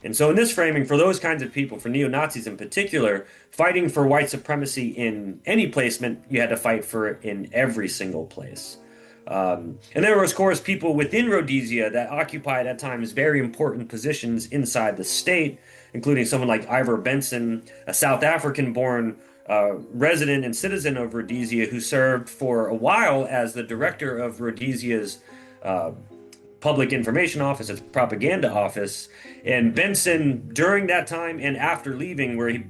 And so in this framing, for those kinds of people, for neo-Nazis in particular, fighting for white supremacy in any place meant you had to fight for it in every single place. And there were, of course, people within Rhodesia that occupied at times very important positions inside the state, including someone like Ivor Benson, a South African-born resident and citizen of Rhodesia who served for a while as the director of Rhodesia's Public Information Office, its propaganda office. And Benson, during that time and after leaving, where he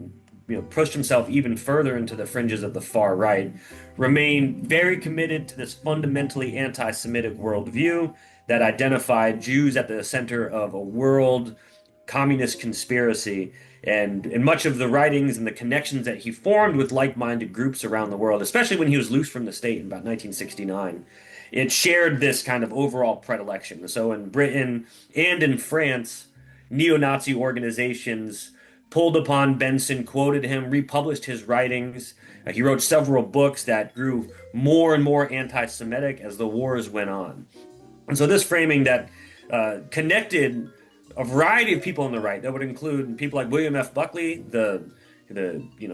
pushed himself even further into the fringes of the far right, remained very committed to this fundamentally anti-Semitic worldview that identified Jews at the center of a world communist conspiracy. And in much of the writings and the connections that he formed with like-minded groups around the world, especially when he was loosed from the state in about 1969, it shared this kind of overall predilection. So in Britain and in France, neo-Nazi organizations pulled upon Benson, quoted him, republished his writings. He wrote several books that grew more and more anti-Semitic as the wars went on. And so this framing that connected a variety of people on the right, that would include people like William F. Buckley, the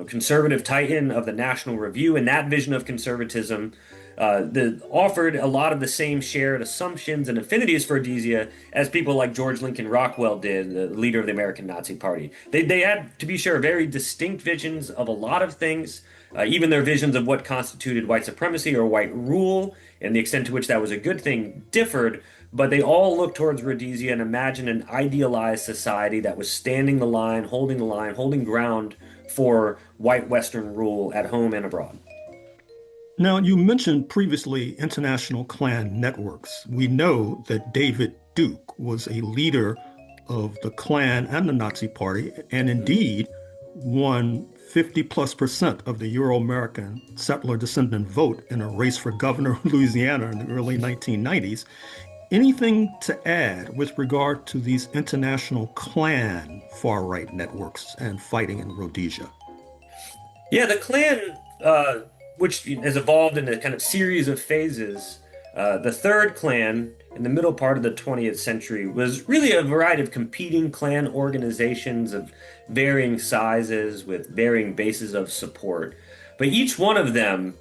conservative titan of the National Review, and that vision of conservatism that offered a lot of the same shared assumptions and affinities for Rhodesia as people like George Lincoln Rockwell did, the leader of the American Nazi Party. They had, to be sure, very distinct visions of a lot of things, even their visions of what constituted white supremacy or white rule, and the extent to which that was a good thing differed, but they all looked towards Rhodesia and imagined an idealized society that was standing the line, holding ground for white Western rule at home and abroad. Now, you mentioned previously international Klan networks. We know that David Duke was a leader of the Klan and the Nazi Party, and indeed won 50+% of the Euro-American settler descendant vote in a race for governor of Louisiana in the early 1990s. Anything to add with regard to these international Klan far-right networks and fighting in Rhodesia? Yeah, the Klan, which has evolved in a kind of series of phases. The third Klan, in the middle part of the 20th century, was really a variety of competing Klan organizations of varying sizes with varying bases of support. But each one of them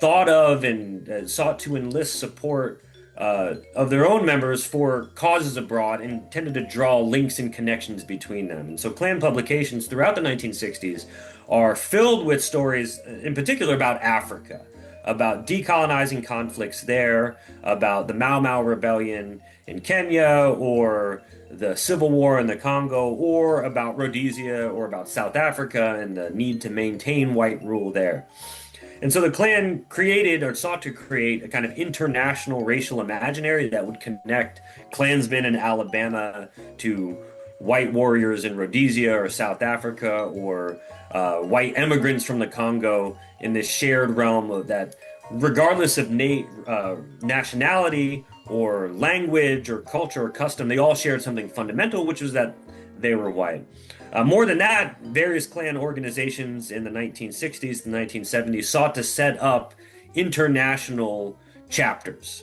thought of and sought to enlist support of their own members for causes abroad and tended to draw links and connections between them. And so Klan publications throughout the 1960s are filled with stories, in particular about Africa, about decolonizing conflicts there, about the Mau Mau Rebellion in Kenya, or the Civil War in the Congo, or about Rhodesia, or about South Africa and the need to maintain white rule there. And so the Klan created or sought to create a kind of international racial imaginary that would connect Klansmen in Alabama to white warriors in Rhodesia or South Africa, or white immigrants from the Congo in this shared realm of that, regardless of nationality or language or culture or custom, they all shared something fundamental, which was that they were white. More than that, various Klan organizations in the 1960s and 1970s sought to set up international chapters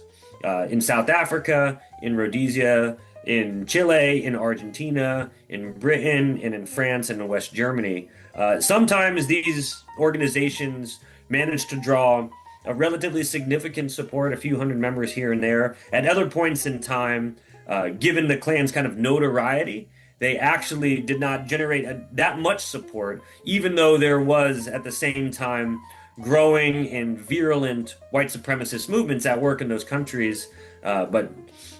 in South Africa, in Rhodesia, in Chile, in Argentina, in Britain, and in France and in West Germany. Sometimes these organizations managed to draw a relatively significant support, a few hundred members here and there. At other points in time, given the Klan's kind of notoriety, they actually did not generate that much support, even though there was at the same time growing and virulent white supremacist movements at work in those countries. But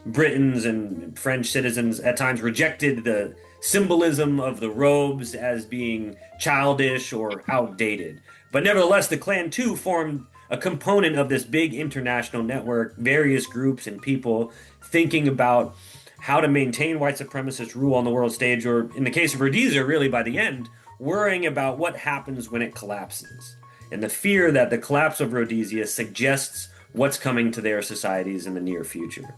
Britons and French citizens at times rejected the symbolism of the robes as being childish or outdated. But nevertheless, the Klan too formed a component of this big international network, various groups and people thinking about how to maintain white supremacist rule on the world stage, or in the case of Rhodesia, really by the end, worrying about what happens when it collapses, and the fear that the collapse of Rhodesia suggests what's coming to their societies in the near future.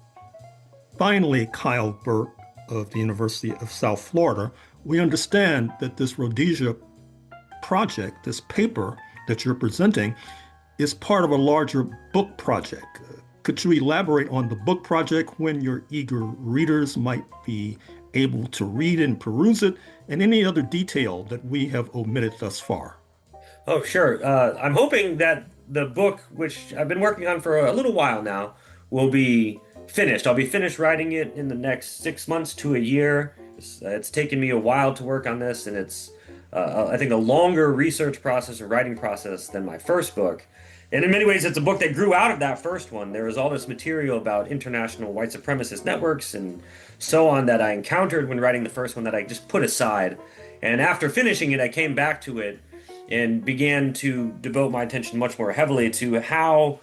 Finally, Kyle Burke of the University of South Florida, we understand that this Rhodesia project, this paper that you're presenting, is part of a larger book project. Could you elaborate on the book project, when your eager readers might be able to read and peruse it, and any other detail that we have omitted thus far? Oh, sure. I'm hoping that the book, which I've been working on for a little while now, will be finished. I'll be finished writing it in the next 6 months to a year. It's taken me a while to work on this, and it's, I think, a longer research process or writing process than my first book. And in many ways, it's a book that grew out of that first one. There was all this material about international white supremacist networks and so on that I encountered when writing the first one that I just put aside. And after finishing it, I came back to it and began to devote my attention much more heavily to how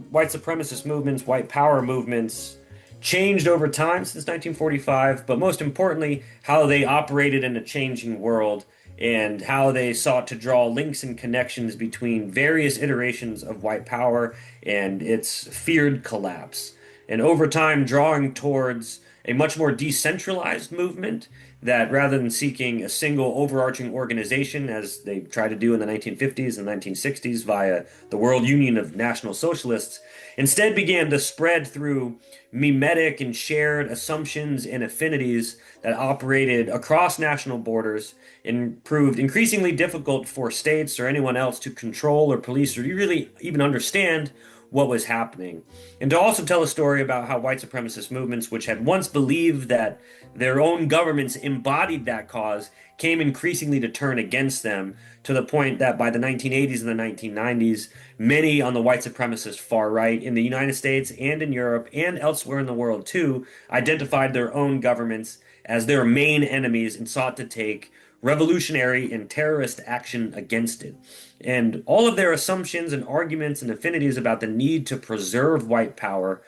white supremacist movements, white power movements, changed over time since 1945, but most importantly, how they operated in a changing world and how they sought to draw links and connections between various iterations of white power and its feared collapse. And over time, drawing towards a much more decentralized movement that, rather than seeking a single overarching organization as they tried to do in the 1950s and 1960s via the World Union of National Socialists, instead began to spread through mimetic and shared assumptions and affinities that operated across national borders and proved increasingly difficult for states or anyone else to control or police or really even understand what was happening. And to also tell a story about how white supremacist movements, which had once believed that their own governments embodied that cause, came increasingly to turn against them, to the point that by the 1980s and the 1990s, many on the white supremacist far right in the United States and in Europe and elsewhere in the world too, identified their own governments as their main enemies and sought to take revolutionary and terrorist action against it. And all of their assumptions and arguments and affinities about the need to preserve white power,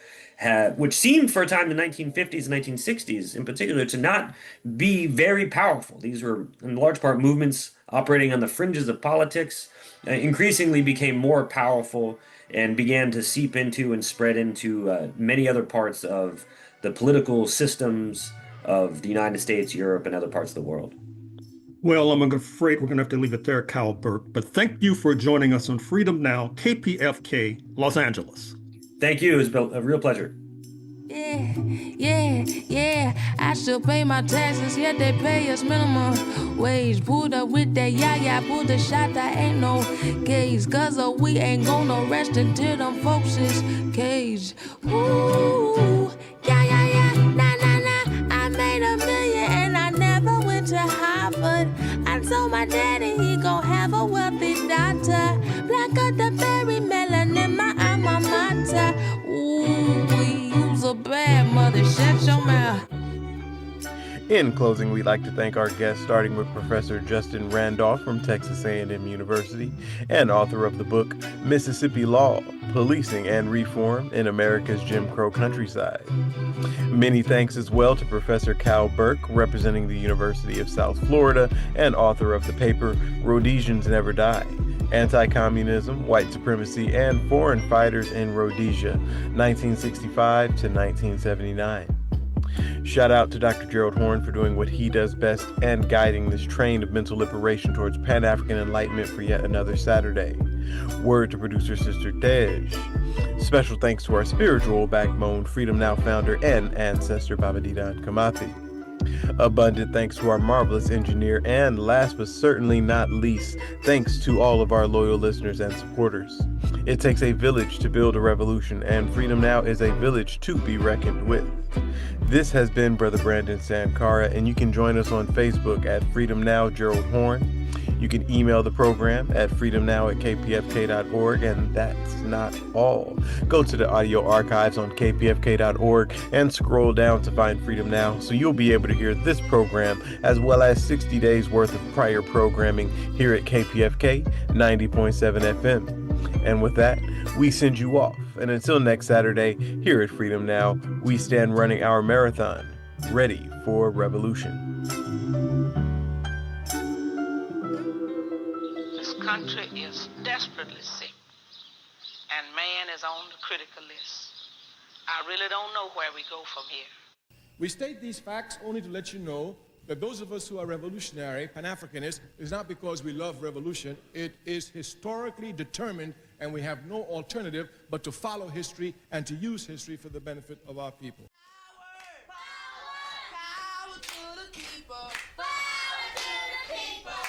which seemed for a time in the 1950s and 1960s in particular to not be very powerful. These were in large part movements operating on the fringes of politics, increasingly became more powerful and began to seep into and spread into many other parts of the political systems of the United States, Europe, and other parts of the world. Well, I'm afraid we're going to have to leave it there, Kyle Burke. But thank you for joining us on Freedom Now, KPFK, Los Angeles. Thank you. It's been a real pleasure. Yeah. I still pay my taxes, yet they pay us minimum wage. Pulled up with that pulled the shot, that ain't no case. Cause we ain't gonna rest until them folks is caged. Ooh, nah. I made $1 million and I never went to Harvard. I told my daddy he gon' have a wealthy daughter. Black of the berry melon in my alma mater. Ooh, we use a bad mother, shut your mouth. In closing, we'd like to thank our guests, starting with Professor Justin Randolph from Texas A&M University and author of the book Mississippi Law, Policing and Reform in America's Jim Crow Countryside. Many thanks as well to Professor Kyle Burke, representing the University of South Florida and author of the paper Rhodesians Never Die, Anticommunism, White Supremacy, and Foreign Fighters in Rhodesia, 1965 to 1979. Shout out to Dr. Gerald Horne for doing what he does best and guiding this train of mental liberation towards Pan-African enlightenment for yet another Saturday. Word to producer Sister Tej. Special thanks to our spiritual backbone, Freedom Now founder and ancestor Babadidan Kamathi. Abundant thanks to our marvelous engineer, and last but certainly not least, thanks to all of our loyal listeners and supporters. It takes a village to build a revolution, and Freedom Now is a village to be reckoned with. This has been Brother Brandon Sankara, and you can join us on Facebook at Freedom Now Gerald Horne. You can email the program at freedomnow@kpfk.org, and that's not all. Go to the audio archives on kpfk.org and scroll down to find Freedom Now, so you'll be able to hear this program as well as 60 days worth of prior programming here at KPFK 90.7 FM. And with that, we send you off. And until next Saturday, here at Freedom Now, we stand running our marathon, ready for revolution. This country is desperately sick, and man is on the critical list. I really don't know where we go from here. We state these facts only to let you know that those of us who are revolutionary, Pan-Africanists, is not because we love revolution. It is historically determined, and we have no alternative but to follow history and to use history for the benefit of our people. to the people. Power to the people.